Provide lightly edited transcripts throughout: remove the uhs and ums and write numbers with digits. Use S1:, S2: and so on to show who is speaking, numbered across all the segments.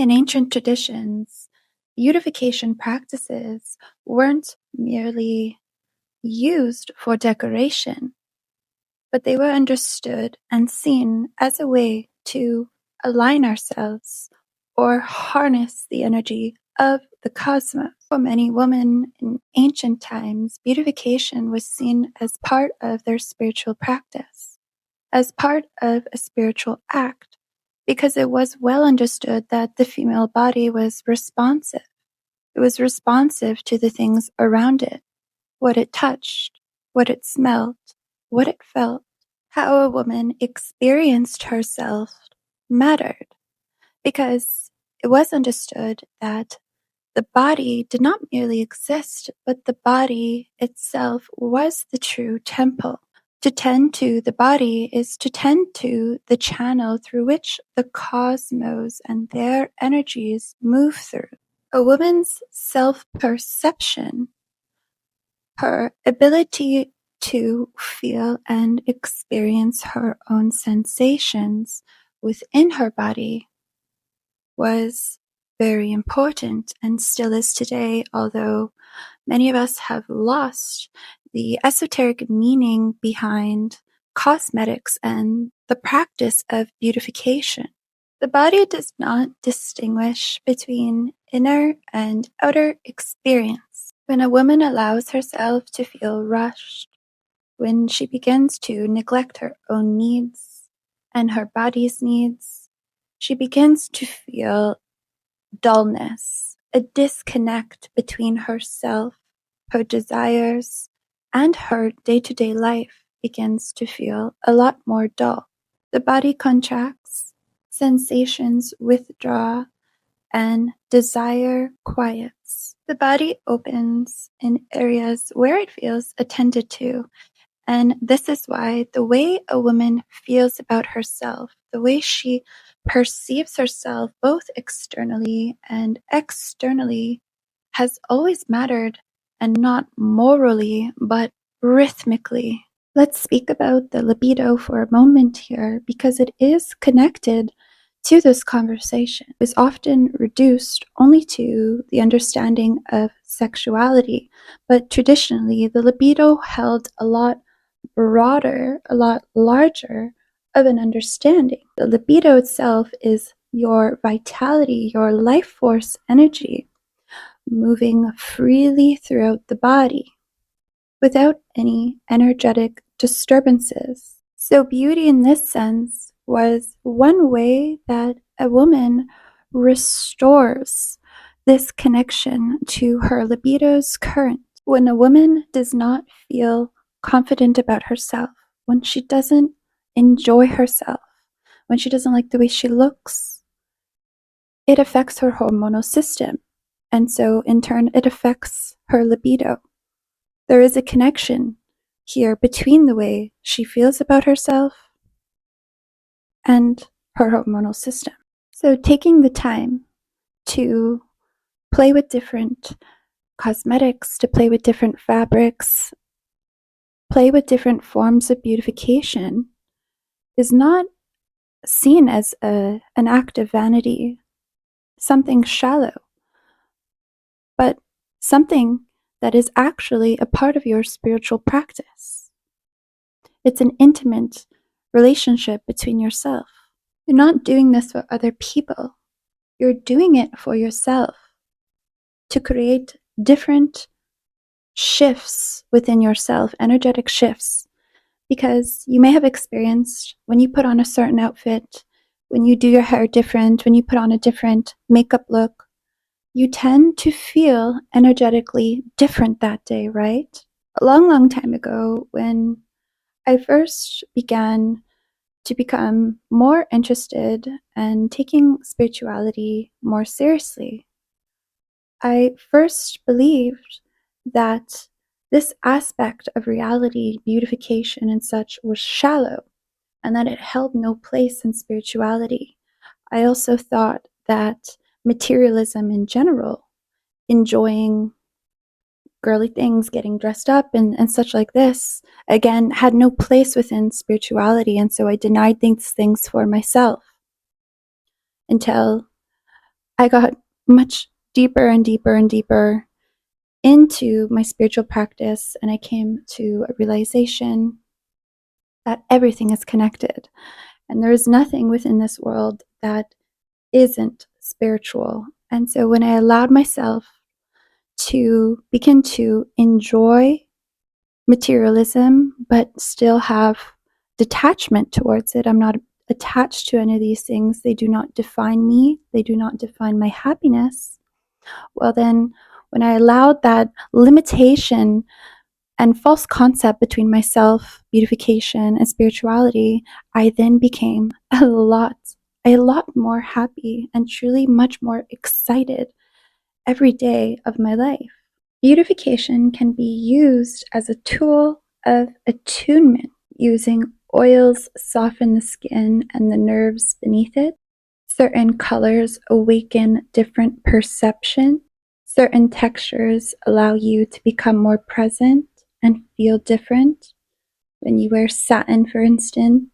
S1: In ancient traditions, beautification practices weren't merely used for decoration, but they were understood and seen as a way to align ourselves or harness the energy of the cosmos. For many women in ancient times, beautification was seen as part of their spiritual practice, as part of a spiritual act, because it was well understood that the female body was responsive. It was responsive to the things around it, what it touched, what it smelled, what it felt. How a woman experienced herself mattered, because it was understood that the body did not merely exist, but the body itself was the true temple. To tend to the body is to tend to the channel through which the cosmos and their energies move through. A woman's self-perception, her ability to feel and experience her own sensations within her body, was very important and still is today, although many of us have lost the esoteric meaning behind cosmetics and the practice of beautification. The body does not distinguish between inner and outer experience. When a woman allows herself to feel rushed, when she begins to neglect her own needs and her body's needs, she begins to feel dullness, a disconnect between herself, her desires, and her day-to-day life begins to feel a lot more dull. The body contracts, sensations withdraw, and desire quiets. The body opens in areas where it feels attended to, and this is why the way a woman feels about herself, the way she perceives herself both externally and externally, has always mattered, and not morally, but rhythmically. Let's speak about the libido for a moment here, because it is connected to this conversation. It is often reduced only to the understanding of sexuality, but traditionally the libido held a lot broader, a lot larger of an understanding. The libido itself is your vitality, your life force energy, moving freely throughout the body without any energetic disturbances. So beauty in this sense was one way that a woman restores this connection to her libido's current. When a woman does not feel confident about herself, when she doesn't enjoy herself, when she doesn't like the way she looks, it affects her hormonal system. And so in turn, it affects her libido. There is a connection here between the way she feels about herself and her hormonal system. So taking the time to play with different cosmetics, to play with different fabrics, play with different forms of beautification is not seen as an act of vanity, something shallow, but something that is actually a part of your spiritual practice. It's an intimate relationship between yourself. You're not doing this for other people. You're doing it for yourself to create different shifts within yourself, energetic shifts, because you may have experienced when you put on a certain outfit, when you do your hair different, when you put on a different makeup look, you tend to feel energetically different that day, right? A long, long time ago, when I first began to become more interested and taking spirituality more seriously, I first believed that this aspect of reality, beautification and such, was shallow and that it held no place in spirituality. I also thought that materialism in general, enjoying girly things, getting dressed up and such like this, again, had no place within spirituality, and so I denied these things for myself until I got much deeper and deeper and deeper into my spiritual practice, and I came to a realization that everything is connected, and there is nothing within this world that isn't spiritual. And so when I allowed myself to begin to enjoy materialism, but still have detachment towards it, I'm not attached to any of these things. They do not define me. They do not define my happiness. Well, then, when I allowed that limitation and false concept between myself, beautification, and spirituality, I then became a lot more happy and truly much more excited every day of my life. Beautification can be used as a tool of attunement. Using oils soften the skin and the nerves beneath it. Certain colors awaken different perception. Certain textures allow you to become more present and feel different. When you wear satin, for instance,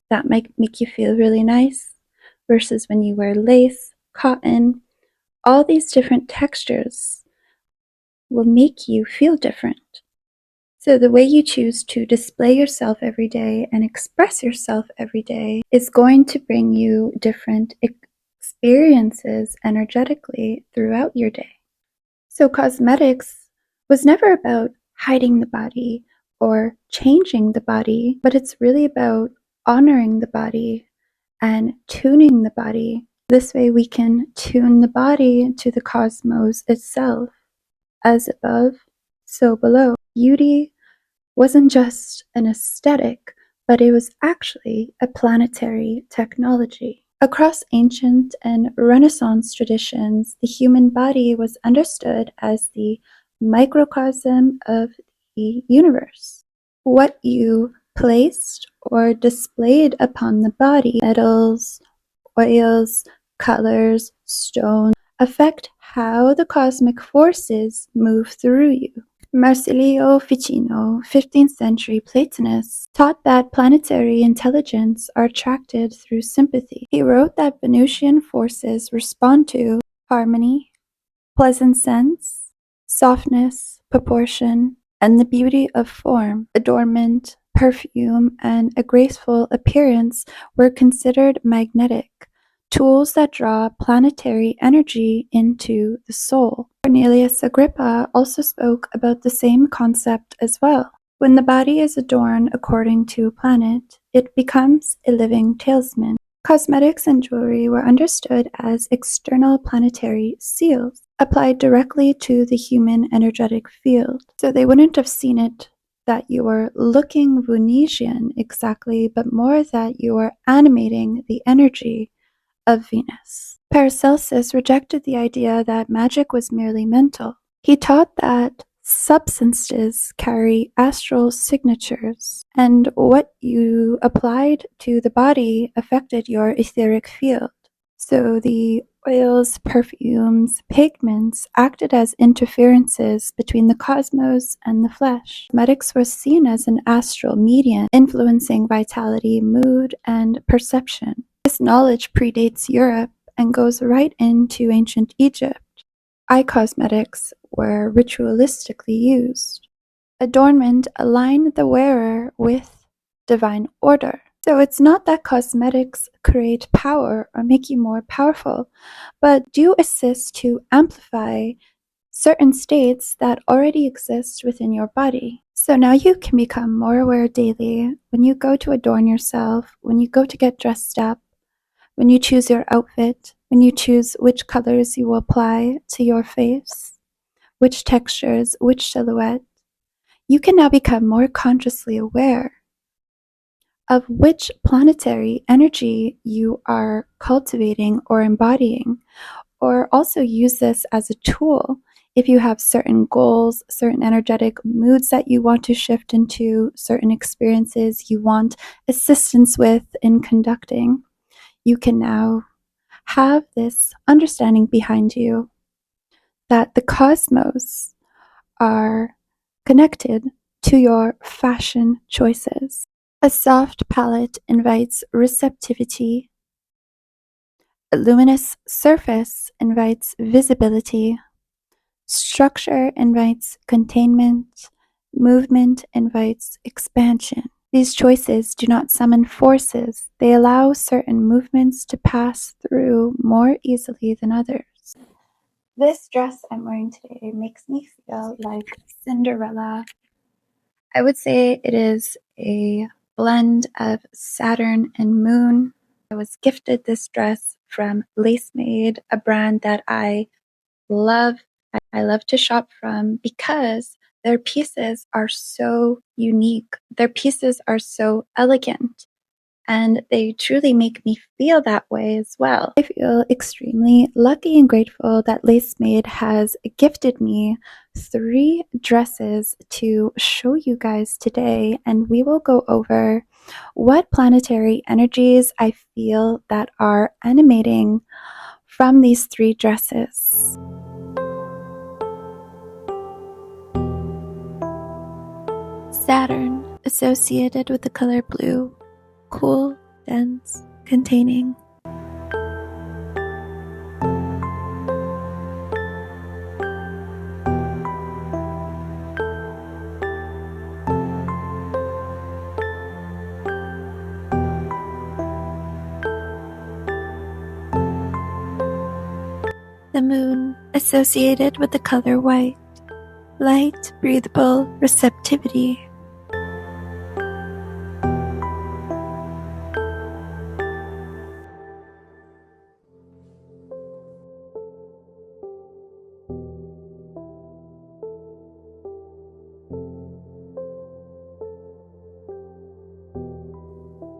S1: that might make you feel really nice, versus when you wear lace, cotton. All these different textures will make you feel different. So the way you choose to display yourself every day and express yourself every day is going to bring you different experiences energetically throughout your day. So cosmetics was never about hiding the body or changing the body, but it's really about honoring the body and tuning the body. This way we can tune the body to the cosmos itself. As above, so below. Beauty wasn't just an aesthetic, but it was actually a planetary technology. Across ancient and Renaissance traditions, the human body was understood as the microcosm of the universe. What you placed or displayed upon the body, metals, oils, colors, stones, affect how the cosmic forces move through you. Marsilio Ficino, 15th century Platonist, taught that planetary intelligence are attracted through sympathy. He wrote that Venusian forces respond to harmony, pleasant sense, softness, proportion, and the beauty of form. Adornment, perfume, and a graceful appearance were considered magnetic, tools that draw planetary energy into the soul. Cornelius Agrippa also spoke about the same concept as well. When the body is adorned according to a planet, it becomes a living talisman. Cosmetics and jewelry were understood as external planetary seals applied directly to the human energetic field. So they wouldn't have seen it that you were looking Venusian exactly, but more that you were animating the energy of Venus. Paracelsus rejected the idea that magic was merely mental. He taught that substances carry astral signatures, and what you applied to the body affected your etheric field. So the oils, perfumes, pigments acted as interferences between the cosmos and the flesh. Cosmetics were seen as an astral medium, influencing vitality, mood, and perception. This knowledge predates Europe and goes right into ancient Egypt. Eye cosmetics were ritualistically used. Adornment aligned the wearer with divine order. So it's not that cosmetics create power or make you more powerful, but do assist to amplify certain states that already exist within your body. So now you can become more aware daily when you go to adorn yourself, when you go to get dressed up, when you choose your outfit, when you choose which colors you will apply to your face, which textures, which silhouette. You can now become more consciously aware of which planetary energy you are cultivating or embodying, or also use this as a tool if you have certain goals, certain energetic moods that you want to shift into, certain experiences you want assistance with in conducting. You can now have this understanding behind you that the cosmos are connected to your fashion choices. A soft palette invites receptivity A luminous surface invites visibility. Structure invites containment. Movement invites expansion. These choices do not summon forces, they allow certain movements to pass through more easily than others. This dress I'm wearing today makes me feel like Cinderella. I would say it is a blend of Saturn and Moon. I was gifted this dress from LaceMade, a brand that I love. I love to shop from because their pieces are so unique. Their pieces are so elegant, and they truly make me feel that way as well. I feel extremely lucky and grateful that LaceMade has gifted me 3 dresses to show you guys today, and we will go over what planetary energies I feel that are animating from these 3 dresses. Saturn, associated with the color blue, cool, dense, containing. The moon, associated with the color white, light, breathable, receptivity.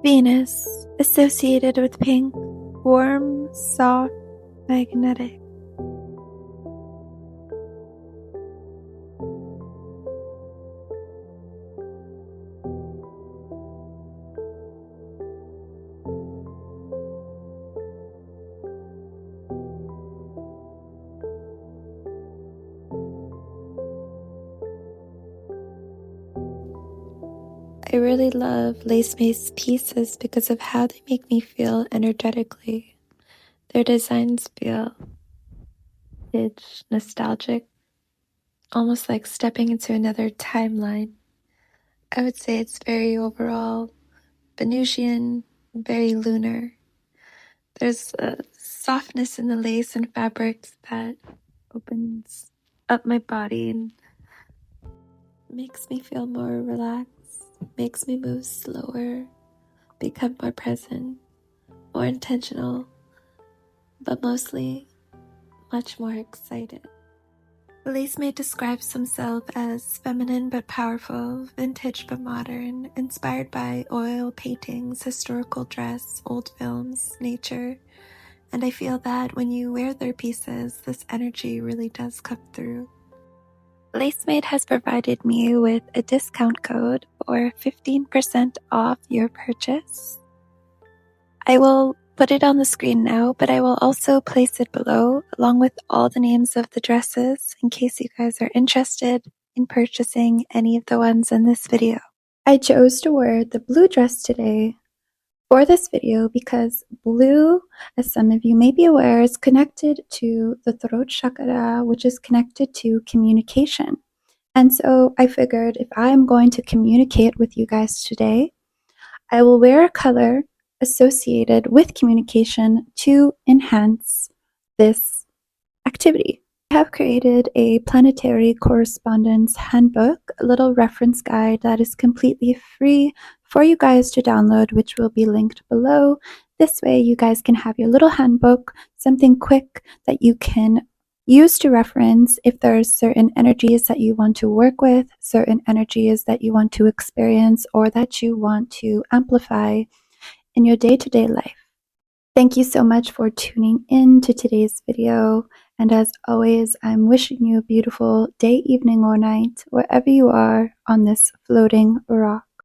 S1: Venus, associated with pink, warm, soft, magnetic. I really love LaceMade's pieces because of how they make me feel energetically. Their designs feel vintage, nostalgic, almost like stepping into another timeline. I would say it's very overall Venusian, very lunar. There's a softness in the lace and fabrics that opens up my body and makes me feel more relaxed, makes me move slower, become more present, more intentional, but mostly much more excited. LaceMade describes himself as feminine but powerful, vintage but modern, inspired by oil paintings, historical dress, old films, nature, and I feel that when you wear their pieces, this energy really does come through. LaceMade has provided me with a discount code for 15% off your purchase. I will put it on the screen now, but I will also place it below along with all the names of the dresses in case you guys are interested in purchasing any of the ones in this video. I chose to wear the blue dress today for this video because blue, as some of you may be aware, is connected to the throat chakra, which is connected to communication. And so I figured if I am going to communicate with you guys today, I will wear a color associated with communication to enhance this activity. I have created a planetary correspondence handbook, a little reference guide that is completely free for you guys to download, which will be linked below. This way you guys can have your little handbook, something quick that you can use to reference if there's certain energies that you want to work with, certain energies that you want to experience, or that you want to amplify in your day-to-day life. Thank you so much for tuning in to today's video. And as always, I'm wishing you a beautiful day, evening, or night, wherever you are on this floating rock.